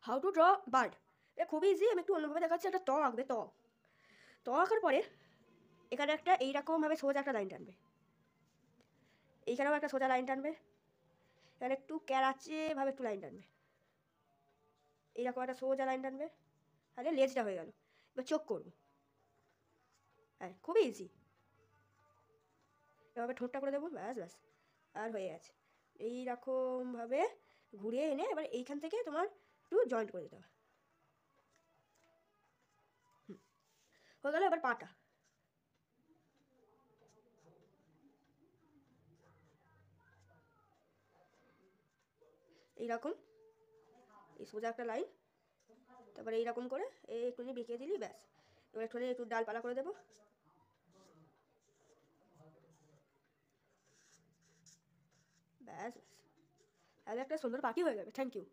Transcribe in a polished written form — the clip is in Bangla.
How to draw bird. এটা খুবই ইজি, আমি একটু অন্যভাবে দেখাচ্ছি। একটা ত আঁকবে, ত ত আঁকার পরে এখানে একটা এইরকমভাবে সোজা একটা লাইন টানবে, এইখানেও একটা সোজা লাইন টানবে, এখানে একটু ক্যারাচেভাবে একটু লাইন টানবে, এইরকম একটা সোজা লাইন টানবে, তাহলে লেজটা হয়ে গেল। এবার চোখ করবো, হ্যাঁ খুবই ইজি। এভাবে ঠোঁটটা করে দেবো, ব্যাস ব্যাস, আর হয়ে গেছে। এইরকমভাবে ঘুরিয়ে এনে এবার এইখান থেকে তোমার একটু জয়েন্ট করে দিতে হবে। হয়ে গেল। এবার পাটা, এইরকম এই সোজা একটা লাইন, তারপরে এইরকম করে এই একটুখানি বেঁকিয়ে দিলি, ব্যাস। এবার একটুখানি একটু ডালপালা করে দেবো, ব্যাস ব্যাস, তাহলে একটা সুন্দর পাখি হয়ে যাবে। Thank you.